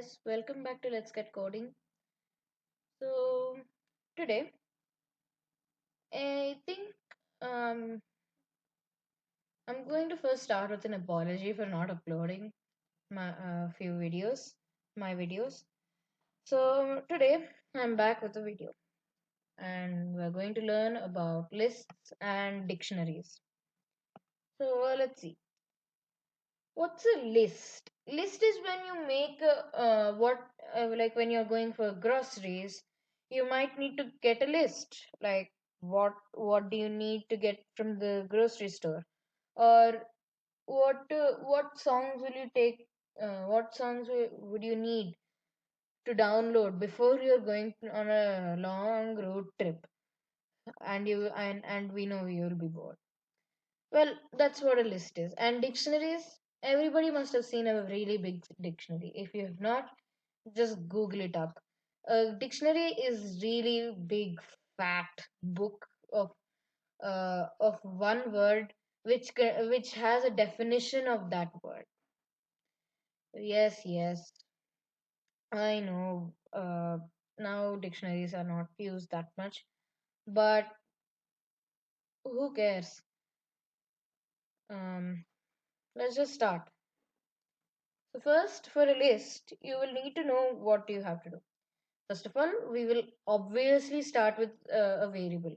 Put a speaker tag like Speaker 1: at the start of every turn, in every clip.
Speaker 1: guys, welcome back to Let's Get Coding. So, today I think um, I'm going to first start with an apology for not uploading my my videos. So, today I'm back with a video and we're going to learn about lists and dictionaries. So, let's see. What's a list? List is when you make like when you're going for groceries, you might need to get a list. Like what do you need to get from the grocery store, or what songs will you take? What songs would you need to download before you're going on a long road trip, and we know you'll be bored. Well, that's what a list is. And dictionaries, everybody must have seen a really big dictionary. If you have not, just Google it up. A dictionary is really big, fat book of one word which has a definition of that word. Yes, yes, I know. Now dictionaries are not used that much, but who cares? Um, let's just start. So first, for a list, you will need to know what you have to do. First of all, we will obviously start with a variable.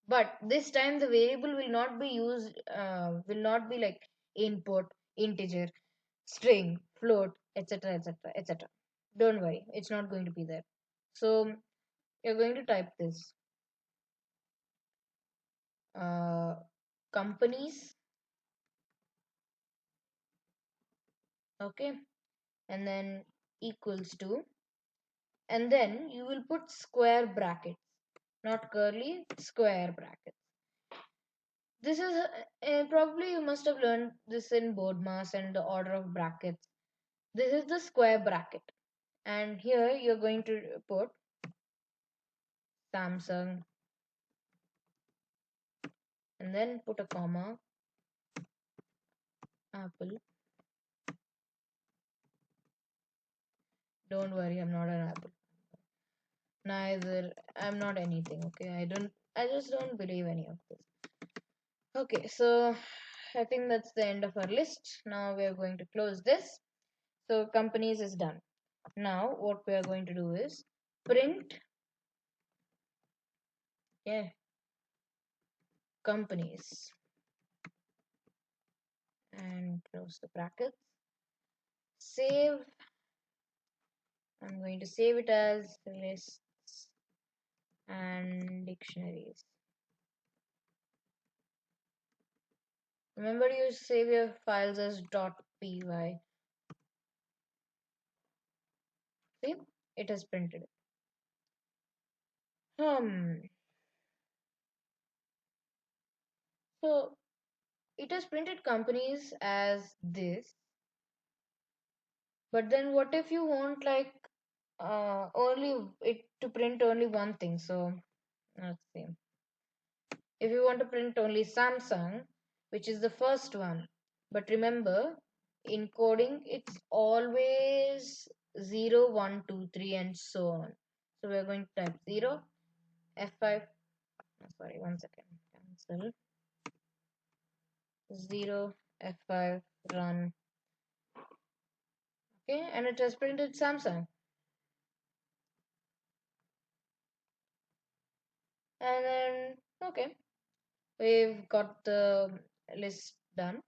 Speaker 1: But this time the variable will not be used, will not be like input, integer, string, float, etc., etc., etc. Don't worry, it's not going to be there. So you're going to type this uh, companies, okay, and then equals to, and then you will put square brackets, not curly, square brackets. This is probably you must have learned this in board mass and the order of brackets. This is the square bracket, and here you're going to put Samsung and then put a comma, Apple. Don't worry, I'm not an Apple. Neither, I'm not anything, okay? I just don't believe any of this. Okay, so I think that's the end of our list. Now we are going to close this. So companies is done. Now what we are going to do is print, yeah, companies, and close the brackets. Save. I'm going to save it as lists and dictionaries. Remember, you save your files as .py. See, it has printed it. So it has printed companies as this. But then, what if you want like only it to print only one thing? So let's see. If you want to print only Samsung, which is the first one, but remember, in coding, it's always 0, 1, 2, 3, and so on. So we're going to type 0, F5, sorry, one second, cancel, 0, F5, run, okay, and it has printed Samsung. And then, okay, we've got the list done.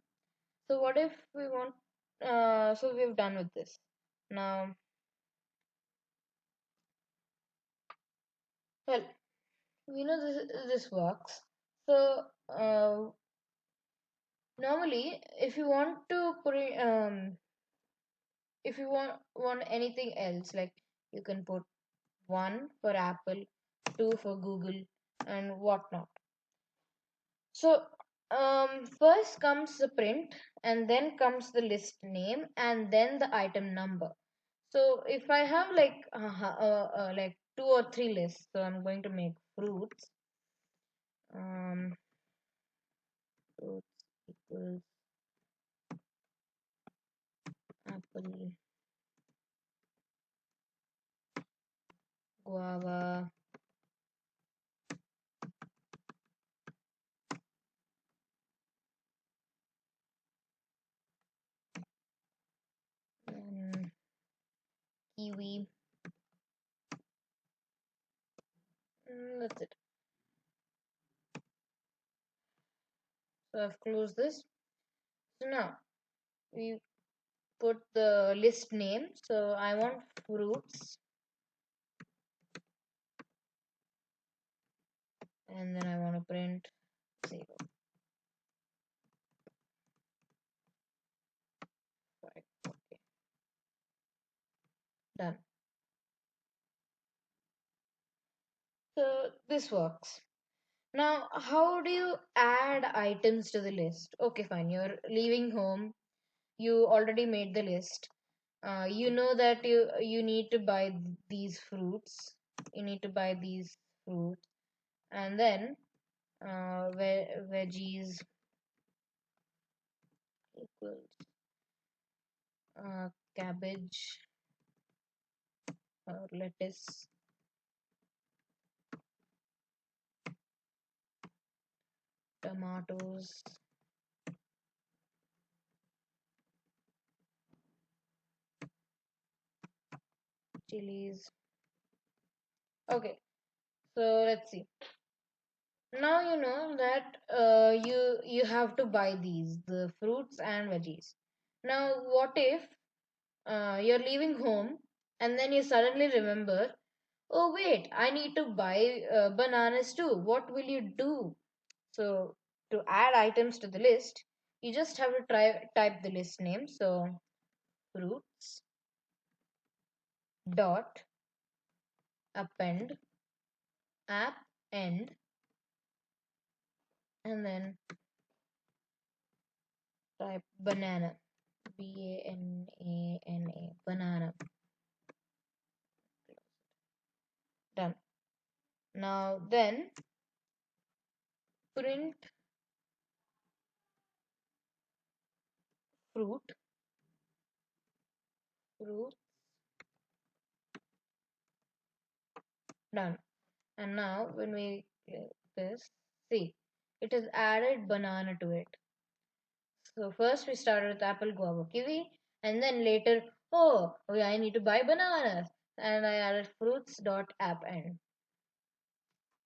Speaker 1: So what if we want, so we've done with this. Now, well, we know this works. So normally, if you want to put it, if you want anything else, like you can put 1 for Apple, 2 for Google, and whatnot. So first comes the print, and then comes the list name, and then the item number. So if I have like 2 or 3 lists, so I'm going to make fruits. Um, fruits equals apple, guava, mm, kiwi. That's it. So I've closed this. So now we put the list name. So I want fruits, and then I want to print 0. Right. Okay. Done. So this works. Now, how do you add items to the list? Okay, fine. You're leaving home. You already made the list. You know that you need to buy these fruits. You need to buy these fruits, and then veggies equals cabbage or lettuce, tomatoes, chilies. Okay, so let's see. Now you know that you have to buy the fruits and veggies. Now, what if you're leaving home and then you suddenly remember, oh wait, I need to buy bananas too. What will you do? So to add items to the list, you just have to type the list name. So fruits dot append app end, and then type banana, BANANA, banana. Done. Now then print fruit, fruit. Done. And now when we click this, see, it has added banana to it. So first we started with apple, guava, kiwi, and then later, oh, okay, I need to buy bananas, and I added fruits dot app end.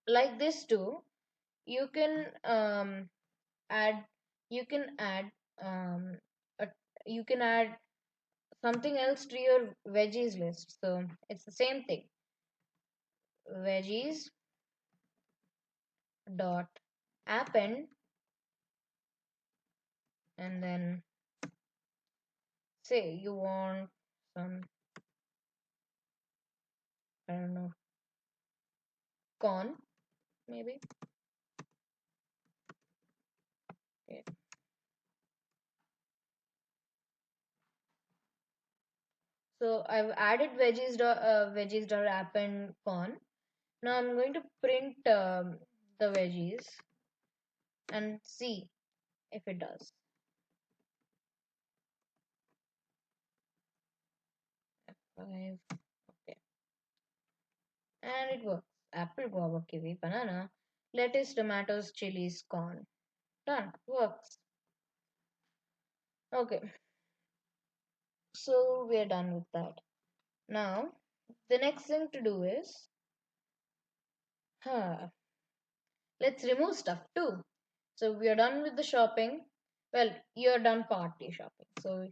Speaker 1: Like this too, you can add, you can add, um, a, you can add something else to your veggies list. So it's the same thing. Veggies dot append, and then say you want some, I don't know, corn maybe. Okay. So I've added veggies dot append corn. Now I'm going to print the veggies and see if it does. F5. Okay. And it works. Apple, guava, kiwi, banana, lettuce, tomatoes, chilies, corn. Done. Works. Okay. So we're done with that. Now, the next thing to do is, huh, let's remove stuff too. So we are done with the shopping. Well, you're done partly shopping. So,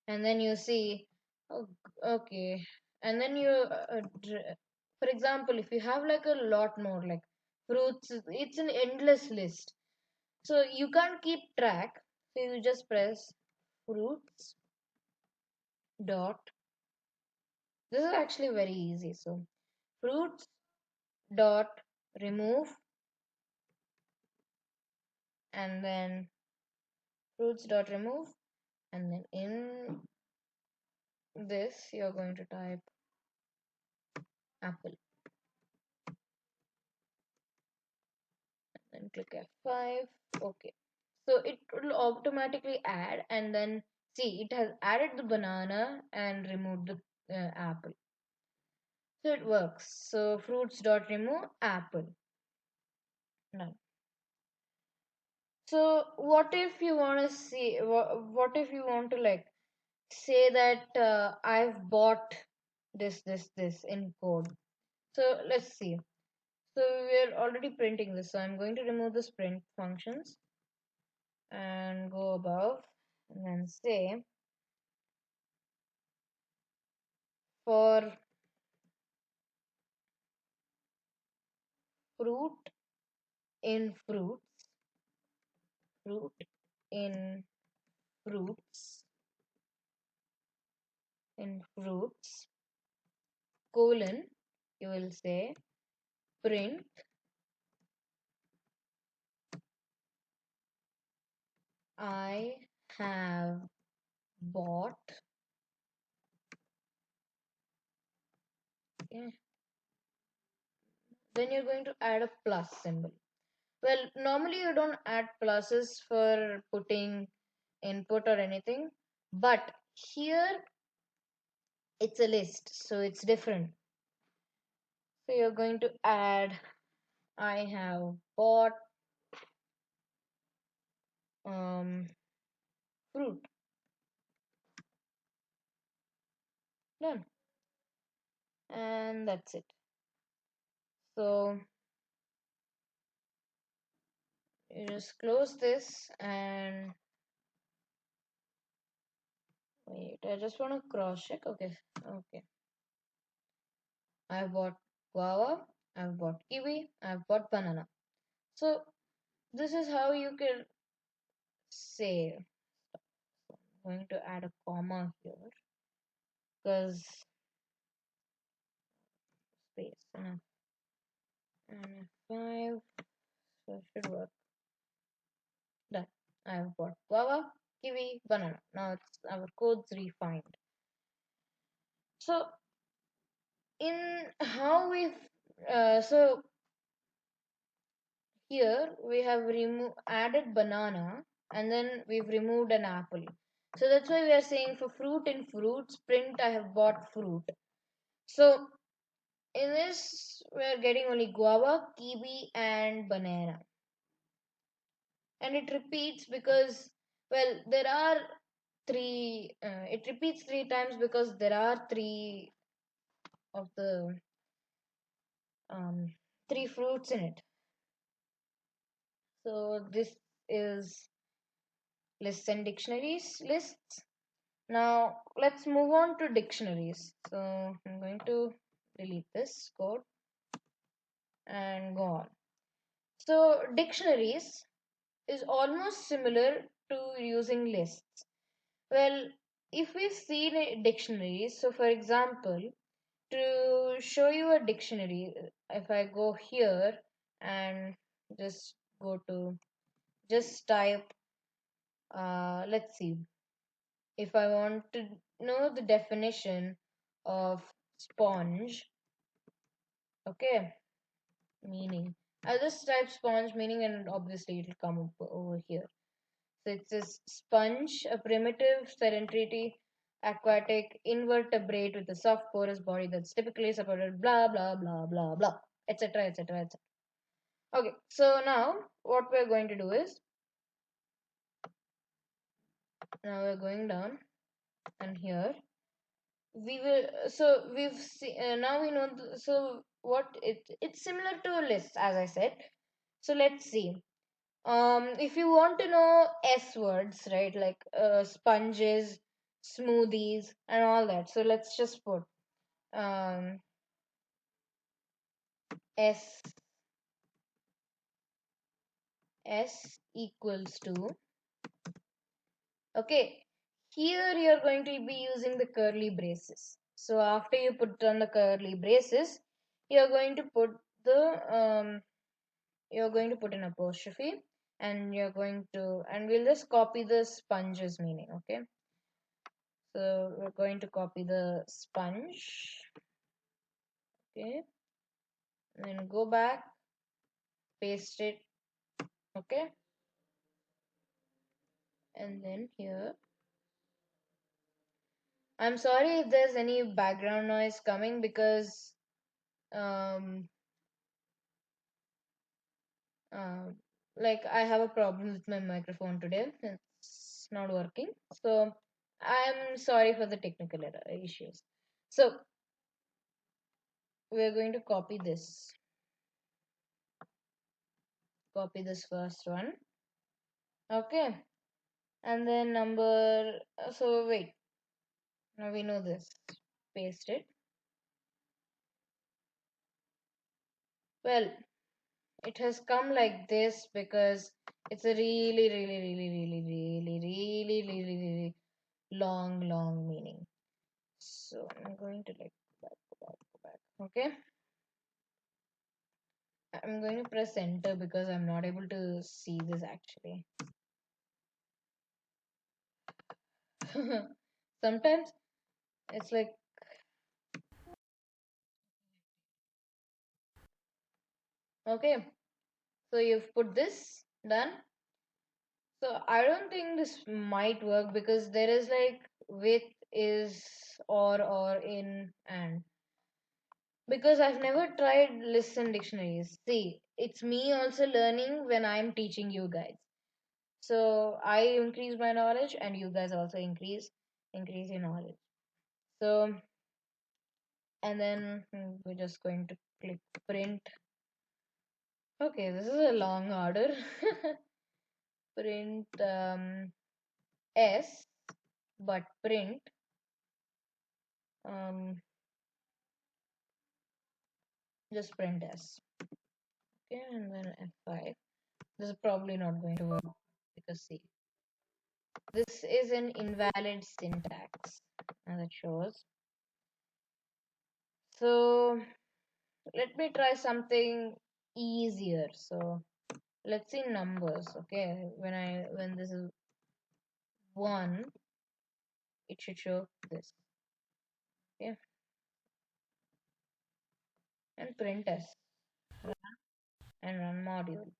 Speaker 1: and then you see, oh, okay. And then for example, if you have like a lot more like fruits, it's an endless list. So you can't keep track. So you just press fruits dot. This is actually very easy. So fruits dot remove, and then fruits dot remove, and then in this you're going to type apple and click F5. Okay, so it will automatically add, and then see, it has added the banana and removed the apple. So it works. So fruits dot remove apple. Done. So what if you want to see, what if you want to like say that I've bought this in code. So let's see. So we're already printing this. So I'm going to remove this print functions and go above and then say for fruit in fruits, fruit in fruits, in fruits, colon, you will say print I have bought. Okay. Then you're going to add a plus symbol. Well, normally you don't add pluses for putting input or anything, but here it's a list, so it's different. So you're going to add I have bought fruit. Done. And that's it. So you just close this and wait, I just want to cross check. Okay, okay. I've bought guava, I've bought kiwi, I've bought banana. So this is how you can say. I'm going to add a comma here because space and five, so it should work. Done. I've bought guava, kiwi, banana. Now it's our code's refined. So in how we've so here we have added banana and then we've removed an apple. So that's why we are saying for fruit in fruits print I have bought fruit. So in this we are getting only guava, kiwi and banana. And it repeats because well there are it repeats 3 times because there are of the um, three fruits in it. So this is lists and dictionaries lists. Now let's move on to dictionaries. So I'm going to delete this code and go on. So dictionaries is almost similar to using lists. Well, if we see dictionaries, so for example, to show you a dictionary, if I go here and just go to just type let's see, if I want to know the definition of sponge, okay, meaning I'll just type sponge meaning and obviously it'll come up over here. So it says sponge, a primitive sedentary aquatic invertebrate with a soft porous body that's typically supported blah blah blah blah blah, etc., etc., etc. Okay, so now what we're going to do is now we're going down and here we will so we've seen now we know so what it's similar to a list as I said. So let's see. If you want to know S words, right, like sponges, smoothies, and all that, so let's just put um, S S equals to, okay, here you're going to be using the curly braces. So after you put on the curly braces, you're going to put the you're going to put an apostrophe and you're going to and we'll just copy the sponges meaning, okay. So we're going to copy the sponge, okay, and then go back, paste it, okay, and then here I'm sorry if there's any background noise coming because um, uh, like I have a problem with my microphone today. It's not working. So I'm sorry for the technical issues. So we're going to copy this first one. Okay. And then so wait, now we know this. Paste it. Well, it has come like this because it's a really, really, really, really, really, really, really, really long meaning. So I'm going to like go back. Okay. I'm going to press enter because I'm not able to see this actually. Sometimes it's like, okay, so you've put this done. So I don't think this might work because there is like with, is, or, in, and. Because I've never tried lists and dictionaries. See, it's me also learning when I'm teaching you guys. So I increase my knowledge and you guys also increase your knowledge. So and then we're just going to click print. Okay, this is a long order. Print S, but print um just print S. Okay, and then F5. This is probably not going to work because see, this is an invalid syntax as it shows. So let me try something easier. So let's see numbers. Okay, when this is 1, it should show this. Okay, and print s and run module.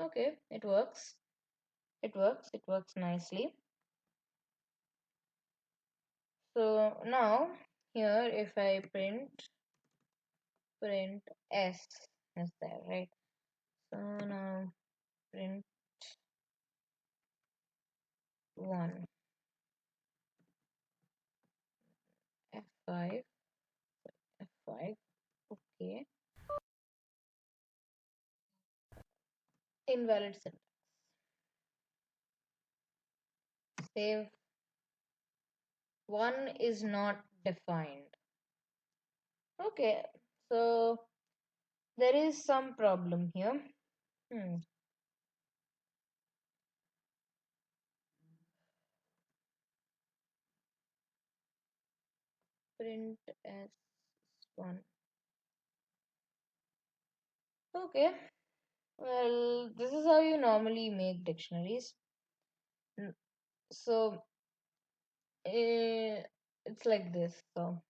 Speaker 1: Okay, it works. It works nicely. So now here if I print s is there, right? So now print 1 f5 f5. Okay, invalid syntax. Save. 1 is not defined. Okay, so there is some problem here. Hmm. Print s1. Okay, well, this is how you normally make dictionaries. So it's like this. So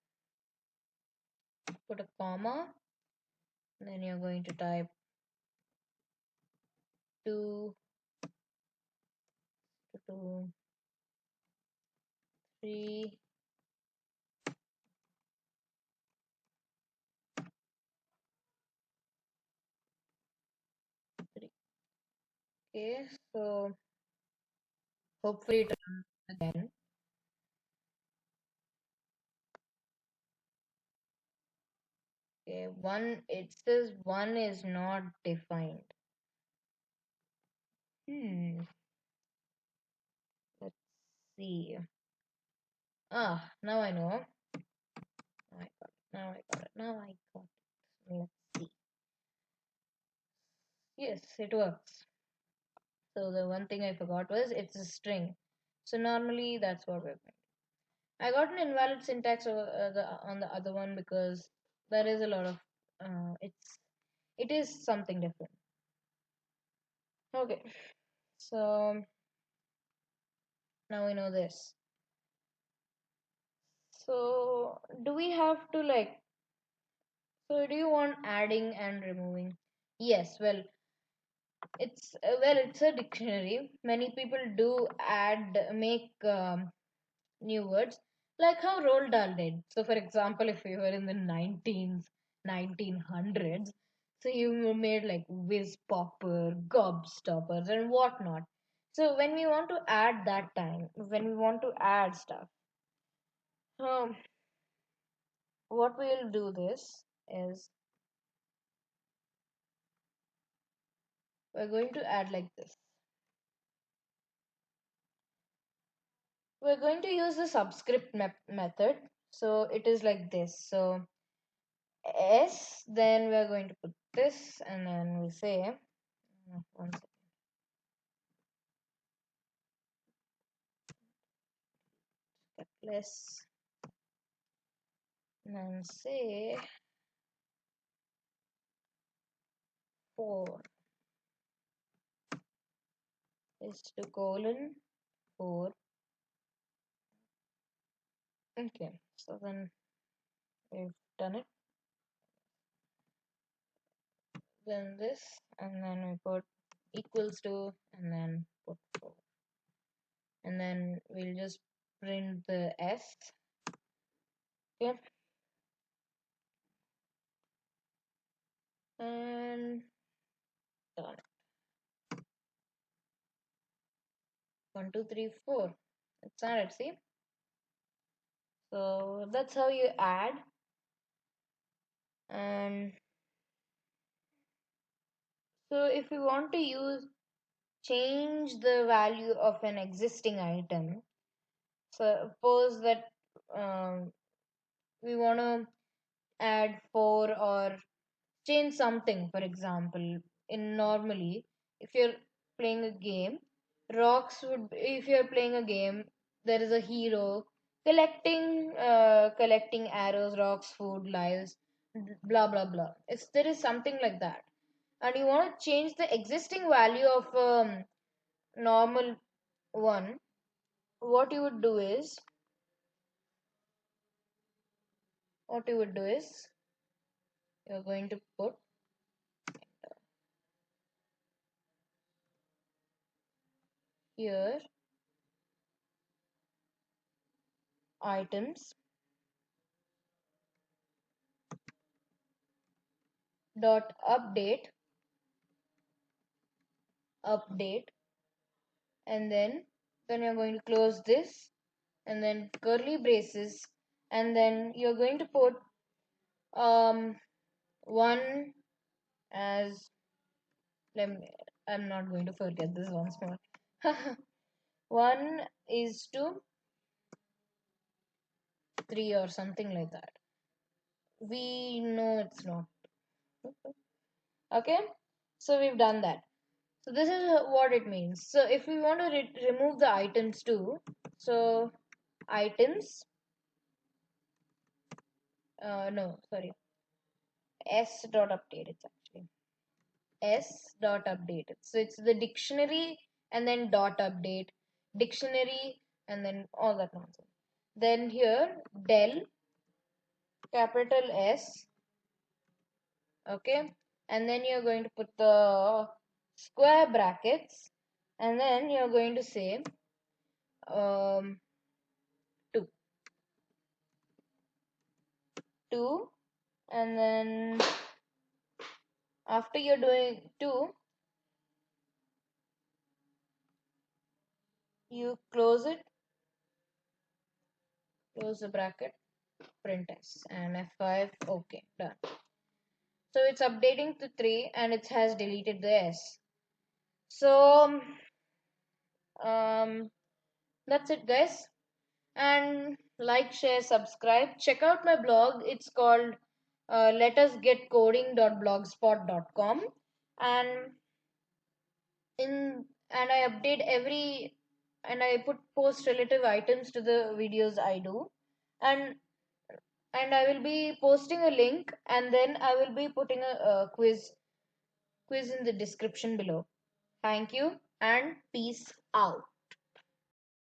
Speaker 1: put a comma, then you're going to type 2 2 3 3. Okay, so hopefully it runs again. Okay, it says 1 is not defined. Let's see. Now I know. Now I got it. Now I got it. Now I got it. Let's see. Yes, it works. So the one thing I forgot was it's a string. So normally that's what we're doing. I got an invalid syntax on the other one because there is a lot of it is something different. Okay, so now we know this. So do we have to like? So do you want adding and removing? Yes. It's a dictionary. Many people do make new words. like how Roald Dahl did. So, for example, if we were in the 1900s, so you made like Whiz Popper, Gobstoppers, and whatnot. So, when we want to add that time, when we want to add stuff, um, what we'll do this is we're going to add like this. We're going to use the subscript method. So, it is like this. So, S, then we're going to put this, and then we say, one second, less, and then say 4 is to colon 4. Okay, so then we've done it. Then this, and then we put equals to, and then put 4. And then we'll just print the S. Okay, and done. 1, 2, 3, 4. It's not it, see? So that's how you add. And so if you want to change the value of an existing item, suppose that we want to add 4 or change something. For example, in normally, if you're playing a game, rocks would, if you're playing a game, there is a hero collecting arrows, rocks, food, lives, blah blah blah. If there is something like that, and you want to change the existing value of normal one, what you would do is you're going to put here items dot update, and then you're going to close this, and then curly braces, and then you're going to put um one as, let me, I'm not going to forget this once more. 1 is to 3 or something like that. We know it's not. Okay, so we've done that. So this is what it means. So if we want to remove the items too, so items, no, sorry, s dot update. It's actually s dot update. So it's the dictionary and then dot update, dictionary, and then all that nonsense. Then here del capital S, okay, and then you're going to put the square brackets, and then you're going to say 2, 2, and then after you're doing 2, you close it, close the bracket, print s, and F5, okay, done. So it's updating to 3 and it has deleted the s. So um, that's it, guys. And like, share, subscribe. Check out my blog. It's called letusgetcoding.blogspot.com, and I update every, and I put post relative items to the videos I do, and I will be posting a link, and then I will be putting a quiz in the description below. Thank you and peace out.